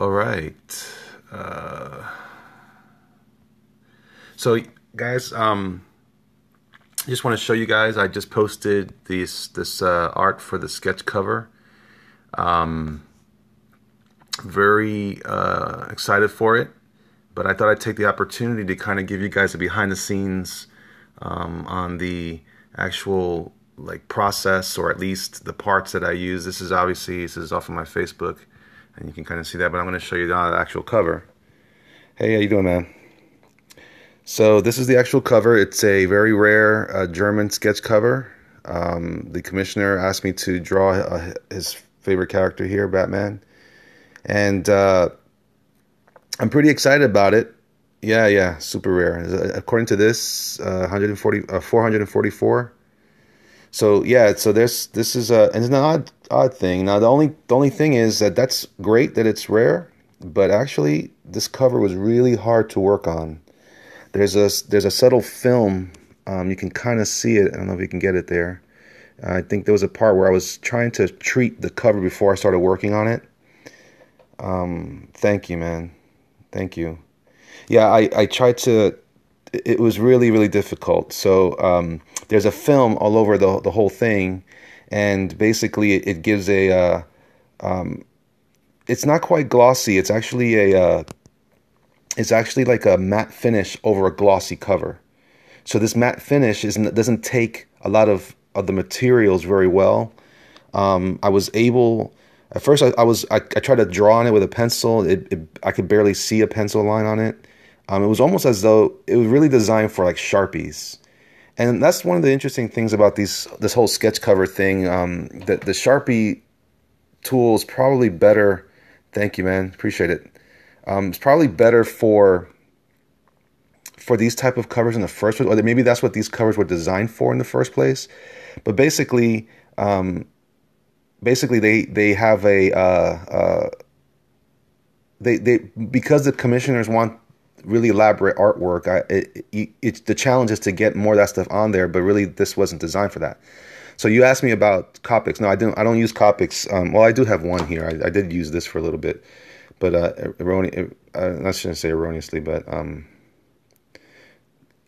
All right. Uh, so, guys, I just want to show you guys. I just posted this art for the sketch cover. Very excited for it, but I thought I'd take the opportunity to kind of give you guys a behind the scenes on the actual like process, or at least the parts that I use. This is off of my Facebook, and you can kind of see that. But I'm going to show you the actual cover. Hey, how you doing, man? So this is the actual cover. It's a very rare German sketch cover. The commissioner asked me to draw his favorite character here, Batman, and I'm pretty excited about it. Yeah, yeah, super rare. According to this, 444. So yeah, so this is and it's an odd thing. Now the only thing is that's great that it's rare, but actually this cover was really hard to work on. There's a subtle film. You can kind of see it. I don't know if you can get it there. I think there was a part where I was trying to treat the cover before I started working on it. Thank you, man. Thank you. Yeah, I tried to. It was really, really difficult. So there's a film all over the whole thing, and basically it gives a. It's not quite glossy. It's actually like a matte finish over a glossy cover. So this matte finish doesn't take a lot of the materials very well. I was able at first I tried to draw on it with a pencil. I could barely see a pencil line on it. It was almost as though it was really designed for like Sharpies. And that's one of the interesting things about this whole sketch cover thing. That the Sharpie tool is probably better. Thank you, man. Appreciate it. It's probably better for these type of covers in the first place, or maybe that's what these covers were designed for in the first place. But basically they have they because the commissioners want really elaborate artwork. It's the challenge is to get more of that stuff on there, but really this wasn't designed for that. So you asked me about Copics. No, I don't use Copics. Well, I do have one here. I did use this for a little bit, but I shouldn't say erroneously, but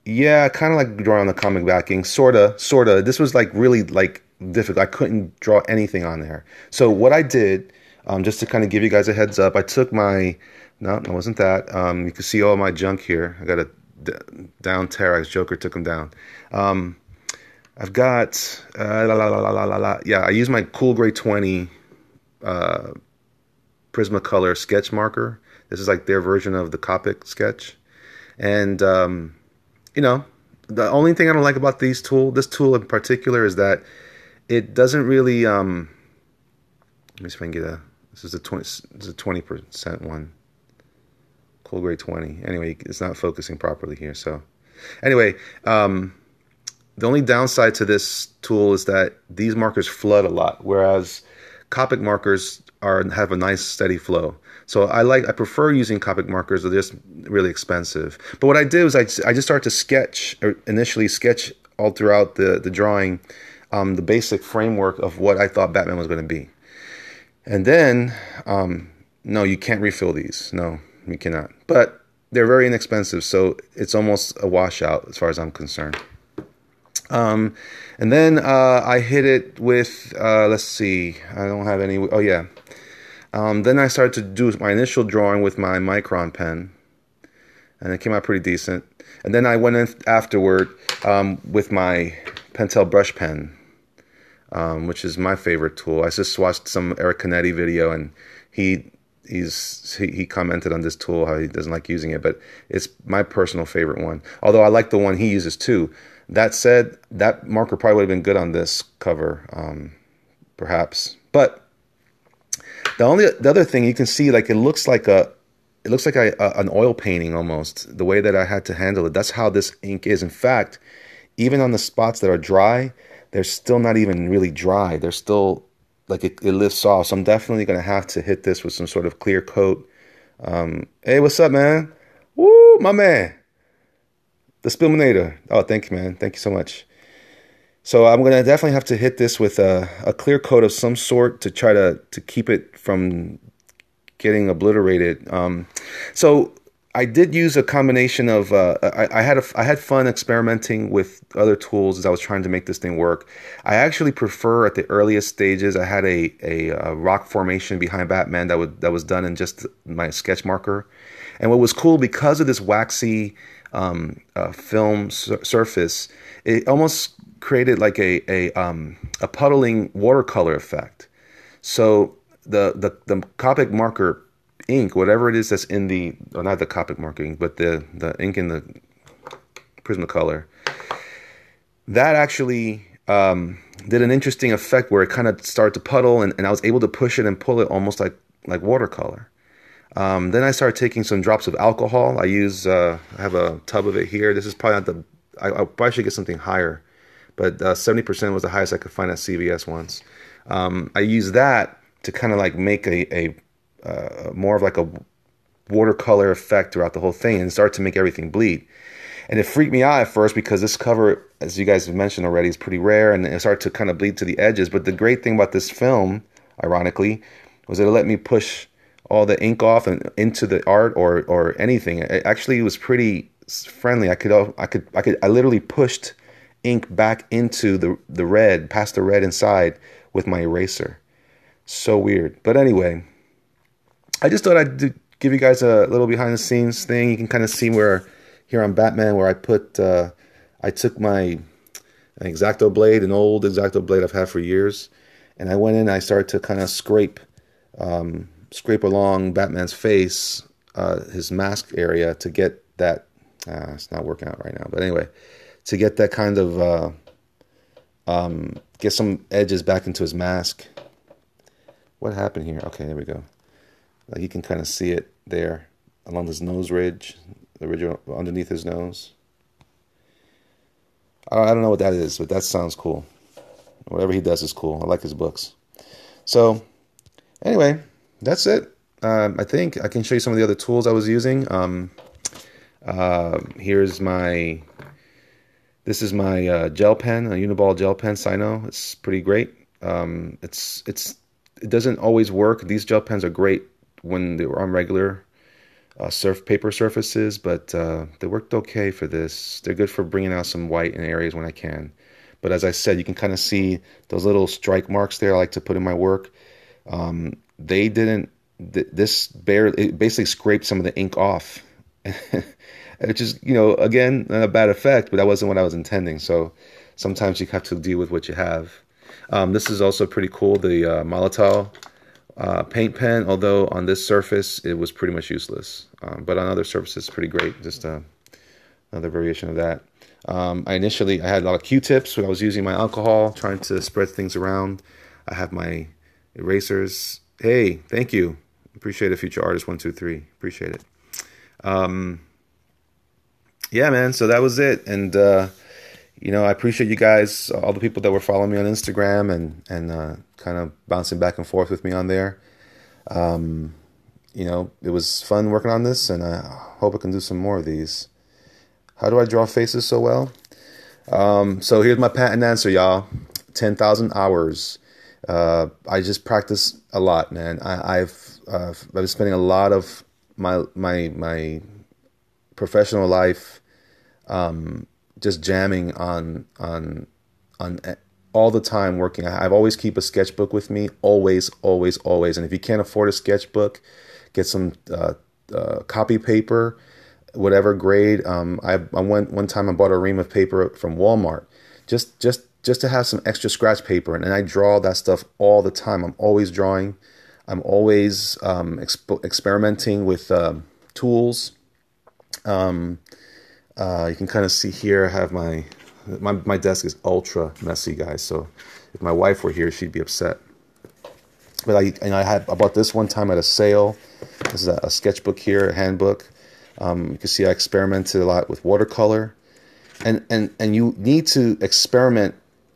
yeah, kind of like drawing on the comic backing, sorta. This was like really like difficult. I couldn't draw anything on there. So what I did, just to kind of give you guys a heads up, I took my, no, it wasn't that. You can see all my junk here. I got a down Terrax. Joker took him down. I've got, yeah, I use my Cool Gray 20 Prismacolor sketch marker. This is like their version of the Copic sketch. And, you know, the only thing I don't like about this tool in particular, is that it doesn't really, let me see if I can get this is a 20% one. Cool Gray 20. Anyway, it's not focusing properly here. So anyway, the only downside to this tool is that these markers flood a lot, whereas Copic markers have a nice steady flow. So I prefer using Copic markers. They're just really expensive. But what I did was I just started to sketch, or initially sketch all throughout the drawing, the basic framework of what I thought Batman was going to be. And then, no, you can't refill these. No, you cannot. But they're very inexpensive, so it's almost a washout as far as I'm concerned. And then I hit it with, let's see, I don't have any, oh yeah. Then I started to do my initial drawing with my Micron pen, and it came out pretty decent. And then I went in afterward with my Pentel brush pen, which is my favorite tool. I just watched some Eric Canetti video, and he commented on this tool, how he doesn't like using it, but it's my personal favorite one. Although I like the one he uses too. That said, that marker probably would have been good on this cover, perhaps. But the other thing you can see, like it looks like an oil painting almost. The way that I had to handle it, that's how this ink is. In fact, even on the spots that are dry, they're still not even really dry. They're still like it lifts off. So I'm definitely gonna have to hit this with some sort of clear coat. Hey, what's up, man? Woo, my man. The Spillminator. Oh, thank you, man. Thank you so much. So I'm gonna definitely have to hit this with a clear coat of some sort to try to keep getting obliterated. So I did use a combination of I had fun experimenting with other tools as I was trying to make this thing work. I actually prefer at the earliest stages. I had a rock formation behind Batman that was done in just my sketch marker, and what was cool because of this waxy film surface, it almost created like a puddling watercolor effect. So the Copic marker ink, whatever it is that's in the, or not the Copic marker ink, but the ink in the Prismacolor, that actually did an interesting effect where it kind of started to puddle, and I was able to push it and pull it almost like watercolor. Then I started taking some drops of alcohol. I have a tub of it here. This is probably not the, I probably should get something higher, but 70% was the highest I could find at CVS once. I used that to kind of like make a more of like a watercolor effect throughout the whole thing and start to make everything bleed. And it freaked me out at first because this cover, as you guys have mentioned already, is pretty rare, and it started to kind of bleed to the edges. But the great thing about this film, ironically, was that it let me push all the ink off and into the art or anything. It actually was pretty friendly. I literally pushed ink back into the red, past the red inside with my eraser. So weird. But anyway, I just thought I'd give you guys a little behind the scenes thing. You can kind of see where here on Batman, where I took my X-Acto blade, an old X-Acto blade I've had for years, and I went in and I started to kind of scrape along Batman's face, his mask area, to get that, it's not working out right now, but anyway, to get that kind of, get some edges back into his mask. What happened here? Okay, there we go. Like you can kind of see it there along his nose ridge, the ridge underneath his nose. I don't know what that is, but that sounds cool. Whatever he does is cool. I like his books. So anyway, that's it. I think I can show you some of the other tools I was using. This is my gel pen, a Uniball gel pen, Sino. It's pretty great. It doesn't always work. These gel pens are great when they were on regular paper surfaces, but they worked okay for this. They're good for bringing out some white in areas when I can. But as I said, you can kind of see those little strike marks there I like to put in my work. They didn't, it basically scraped some of the ink off. Which is, again, not a bad effect, but that wasn't what I was intending. So sometimes you have to deal with what you have. This is also pretty cool, the Molotow paint pen, although on this surface it was pretty much useless. But on other surfaces, pretty great. Just another variation of that. I had a lot of Q-tips when I was using my alcohol, trying to spread things around. I have my erasers. Hey, thank you. Appreciate it, Future Artist 123. Appreciate it. Yeah, man, so that was it. And I appreciate you guys, all the people that were following me on Instagram and kind of bouncing back and forth with me on there. It was fun working on this, and I hope I can do some more of these. How do I draw faces so well? So here's my patent answer, y'all. 10,000 hours. I just practice a lot, man. I've been spending a lot of my professional life just jamming on all the time working. I've always keep a sketchbook with me, always. And if you can't afford a sketchbook, get some copy paper, whatever grade. I went one time, I bought a ream of paper from Walmart, just to have some extra scratch paper, and I draw that stuff all the time. I'm always drawing. I'm always experimenting with tools. You can kind of see here, I have my desk is ultra messy, guys. So if my wife were here, she'd be upset. But I bought this one time at a sale. This is a sketchbook here, a handbook. You can see I experimented a lot with watercolor, and you need to experiment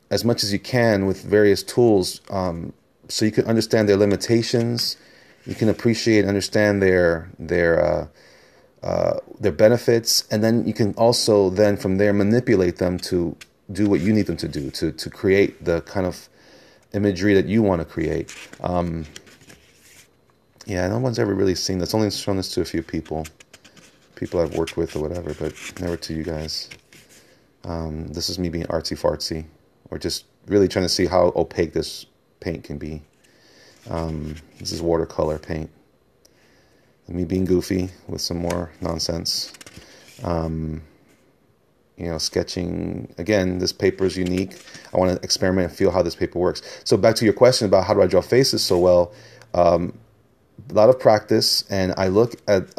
as much as you can with various tools, so you can understand their limitations. You can appreciate and understand their benefits, and then you can also from there manipulate them to do what you need them to do, to create the kind of imagery that you want to create. Yeah, no one's ever really seen this. Only shown this to a few people I've worked with or whatever, but never to you guys. This is me being artsy fartsy, or just really trying to see how opaque this paint can be. This is watercolor paint. And me being goofy with some more nonsense. Sketching. Again, this paper is unique. I want to experiment and feel how this paper works. So back to your question about how do I draw faces so well. A lot of practice, and I look at,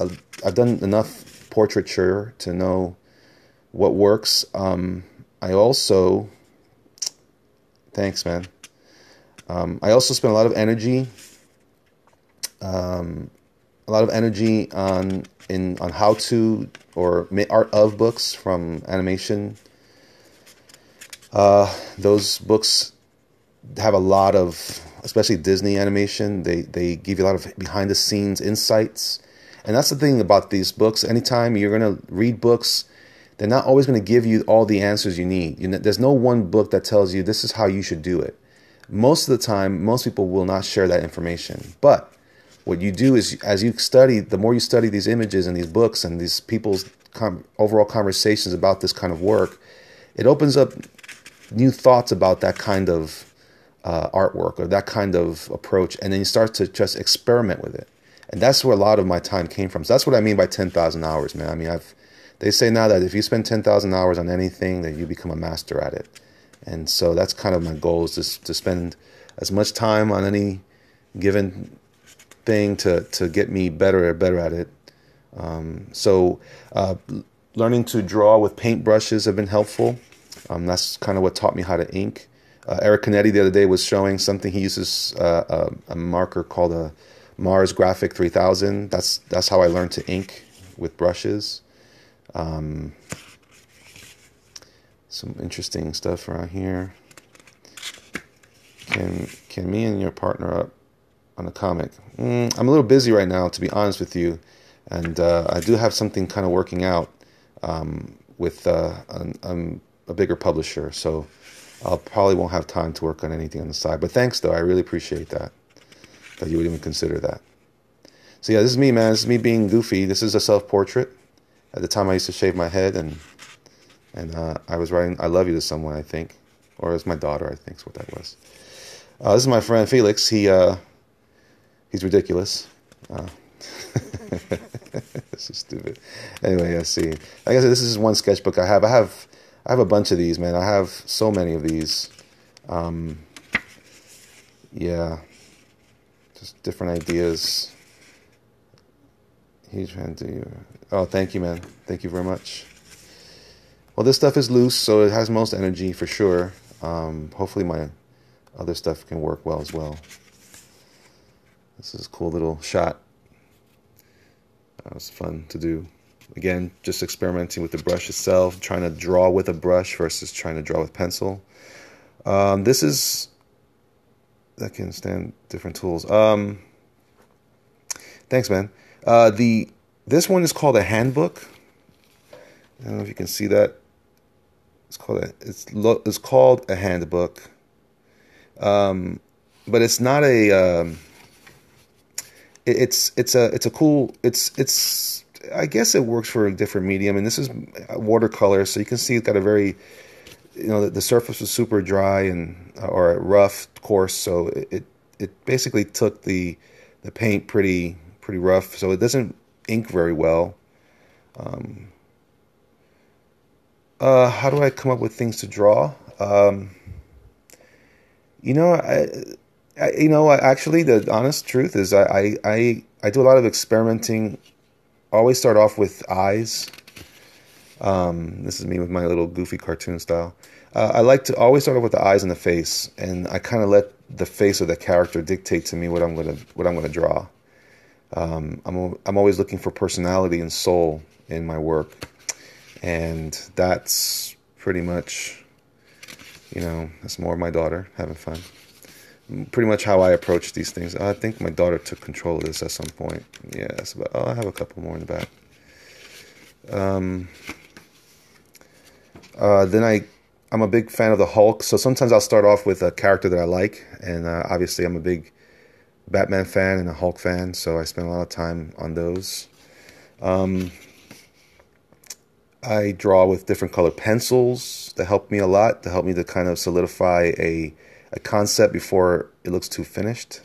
I've done enough portraiture to know what works. I also, thanks, man. I also spend a lot of energy, on how to or art of books from animation. Those books have a lot of, especially Disney animation, they give you a lot of behind the scenes insights. And that's the thing about these books. Anytime you're going to read books, they're not always going to give you all the answers you need. There's no one book that tells you this is how you should do it. Most of the time, most people will not share that information. But what you do is, as you study, the more you study these images and these books and these people's overall conversations about this kind of work, it opens up new thoughts about that kind of artwork or that kind of approach, and then you start to just experiment with it. And that's where a lot of my time came from. So that's what I mean by 10,000 hours, man. I mean, they say now that if you spend 10,000 hours on anything, then you become a master at it. And so that's kind of my goal, is just to spend as much time on any given thing to get me better and better at it. Learning to draw with paintbrushes have been helpful. That's kind of what taught me how to ink. Eric Canetti the other day was showing something. He uses a marker called a Mars Graphic 3000. That's how I learned to ink with brushes. Some interesting stuff around here. Can me and your partner up on a comic? I'm a little busy right now, to be honest with you, and I do have something kind of working out with a bigger publisher, so I'll probably won't have time to work on anything on the side. But thanks, though. I really appreciate that you would even consider that. So yeah, this is me, man. This is me being goofy. This is a self-portrait. At the time, I used to shave my head, and I was writing "I love you" to someone, I think, or it was my daughter, I think is what that was. This is my friend Felix. He's ridiculous. This is stupid. Anyway, let's see. Like I said, this is one sketchbook I have. I have a bunch of these, man. I have so many of these. Yeah, just different ideas. He's trying to. Oh, thank you, man. Thank you very much. Well, this stuff is loose, so it has most energy for sure. Hopefully my other stuff can work well as well. This is a cool little shot. That was fun to do. Again, just experimenting with the brush itself, trying to draw with a brush versus trying to draw with pencil. This is, that can stand different tools. Thanks, man. This one is called a handbook. I don't know if you can see that. It's called a handbook. But it's not a. It's a cool. I guess it works for a different medium, and this is watercolor, so you can see it's got a very, the surface was super dry and or rough, coarse, so it basically took the paint pretty rough, so it doesn't ink very well. How do I come up with things to draw? Actually, the honest truth is I do a lot of experimenting. I always start off with eyes. This is me with my little goofy cartoon style. I like to always start off with the eyes and the face, and I kind of let the face of the character dictate to me what I'm gonna draw. I'm always looking for personality and soul in my work, and that's pretty much, that's more of my daughter having fun. Pretty much how I approach these things. I think my daughter took control of this at some point. Yeah, that's about. Oh, I have a couple more in the back. Then I'm a big fan of the Hulk, so sometimes I'll start off with a character that I like, and obviously I'm a big Batman fan and a Hulk fan, so I spend a lot of time on those. I draw with different color pencils that help me a lot, to help me to kind of solidify a concept before it looks too finished.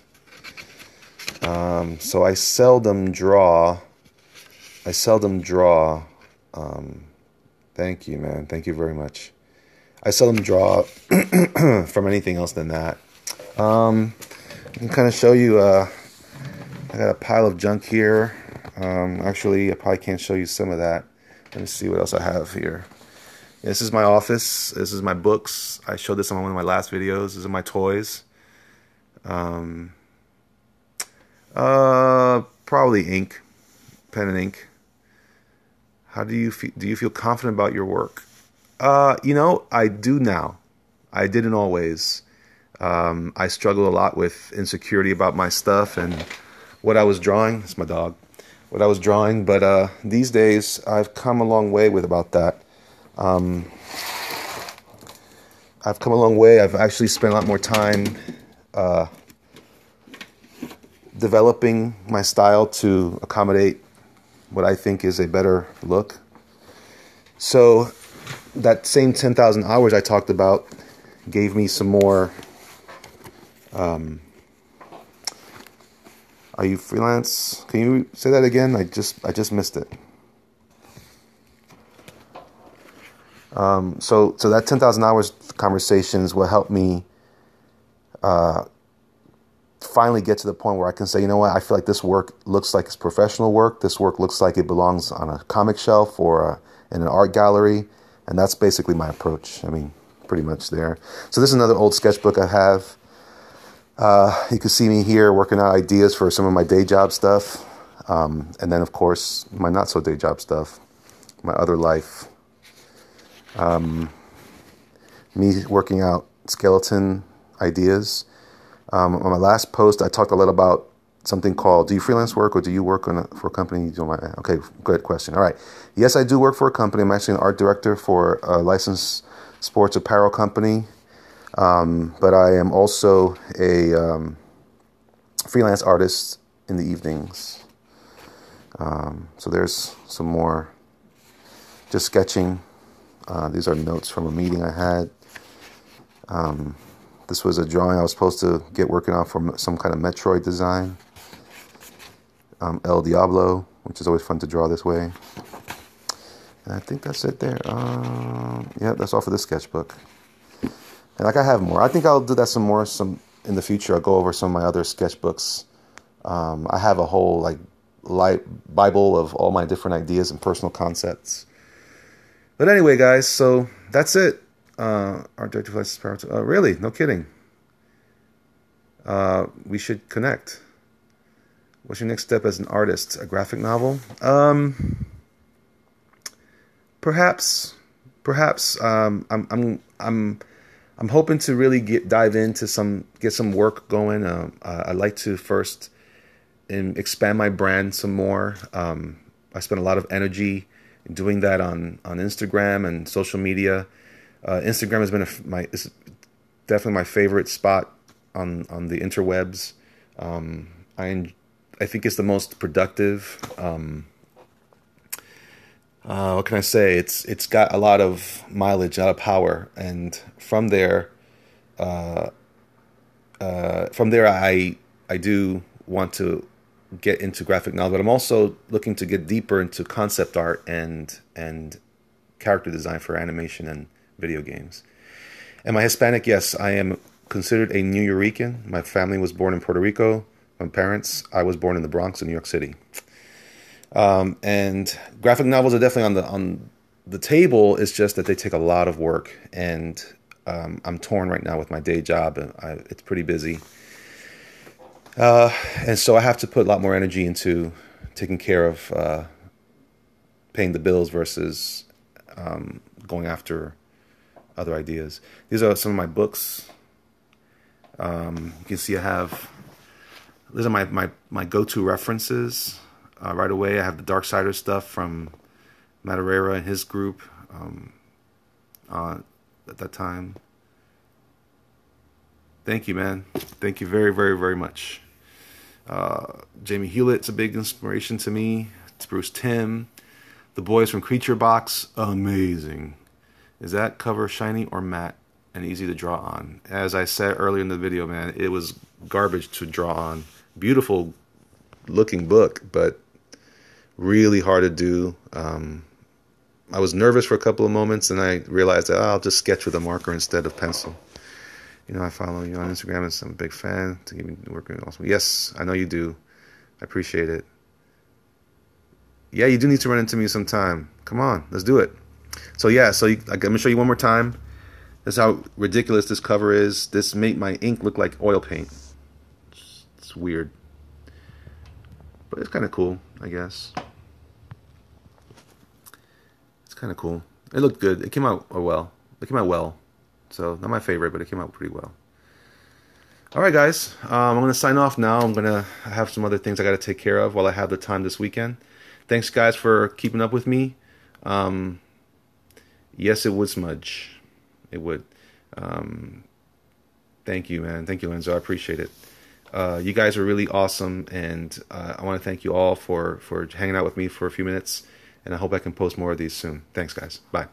So I seldom draw. Thank you, man. Thank you very much. I seldom draw from anything else than that. I can kind of show you, I got a pile of junk here. Actually, I probably can't show you some of that. Let me see what else I have here. This is my office. This is my books. I showed this on one of my last videos. These are my toys. Probably ink, pen and ink. How do you feel? Do you feel confident about your work? You know, I do now. I didn't always. I struggle a lot with insecurity about my stuff and what I was drawing. It's my dog. What I was drawing, but these days I've come a long way with about that. I've come a long way. I've actually spent a lot more time developing my style to accommodate what I think is a better look. So that same 10,000 hours I talked about gave me some more. Are you freelance? Can you say that again? I just missed it. So that 10,000 hours conversations will help me finally get to the point where I can say, you know what, I feel like this work looks like it's professional work. This work looks like it belongs on a comic shelf or in an art gallery. And that's basically my approach. I mean, pretty much there. So this is another old sketchbook I have. You can see me here working out ideas for some of my day job stuff. And then, of course, my not so day job stuff, my other life. Me working out skeleton ideas. On my last post, I talked a lot about something called, do you freelance work or do you work for a company? Okay, good question. All right. Yes, I do work for a company. I'm actually an art director for a licensed sports apparel company. But I am also a freelance artist in the evenings. So there's some more just sketching. These are notes from a meeting I had. This was a drawing I was supposed to get working on for some kind of Metroid design. El Diablo, which is always fun to draw this way. And I think that's it there. Yeah, that's all for this sketchbook. And like I have more. I think I'll do that some more in the future. I'll go over some of my other sketchbooks. I have a whole Bible of all my different ideas and personal concepts. But anyway, guys, so that's it. Art director licensed power. Really? No kidding. We should connect. What's your next step as an artist? A graphic novel? Perhaps. I'm hoping to really dive into get some work going. I'd like to first expand my brand some more. I spend a lot of energy doing that on Instagram and social media. Instagram has been is definitely my favorite spot on the interwebs. I think it's the most productive. What can I say? It's got a lot of mileage, a lot of power, and from there, I do want to get into graphic novel, but I'm also looking to get deeper into concept art and character design for animation and video games. Am I Hispanic? Yes, I am considered a New Yorican. My family was born in Puerto Rico. My parents, I was born in the Bronx in New York City. And graphic novels are definitely on the table. It's just that they take a lot of work, and I'm torn right now with my day job, and it's pretty busy. And so I have to put a lot more energy into taking care of paying the bills versus going after other ideas. These are some of my books. You can see these are my go-to references. Right away, I have the Darksider stuff from Madureira and his group at that time. Thank you, man. Thank you very, very, very much. Jamie Hewlett's a big inspiration to me. It's Bruce Timm. The boys from Creature Box, amazing. Is that cover shiny or matte and easy to draw on? As I said earlier in the video, man, it was garbage to draw on. Beautiful looking book, but really hard to do. I was nervous for a couple of moments, and I realized that I'll just sketch with a marker instead of pencil. You know, I follow you on Instagram, and I'm a big fan. To keep me working awesome. Yes, I know you do. I appreciate it. Yeah, you do need to run into me sometime. Come on, let's do it. So yeah, I'm gonna show you one more time. This is how ridiculous this cover is. This made my ink look like oil paint. It's weird, but it's kind of cool, I guess. It's kind of cool. It looked good. It came out well. It came out well. So not my favorite, but it came out pretty well. All right, guys. I'm gonna sign off now. I'm gonna have some other things I gotta take care of while I have the time this weekend. Thanks, guys, for keeping up with me. Yes, it would smudge. It would. Thank you, man. Thank you, Enzo. I appreciate it. You guys are really awesome, and I want to thank you all for hanging out with me for a few minutes, and I hope I can post more of these soon. Thanks, guys. Bye.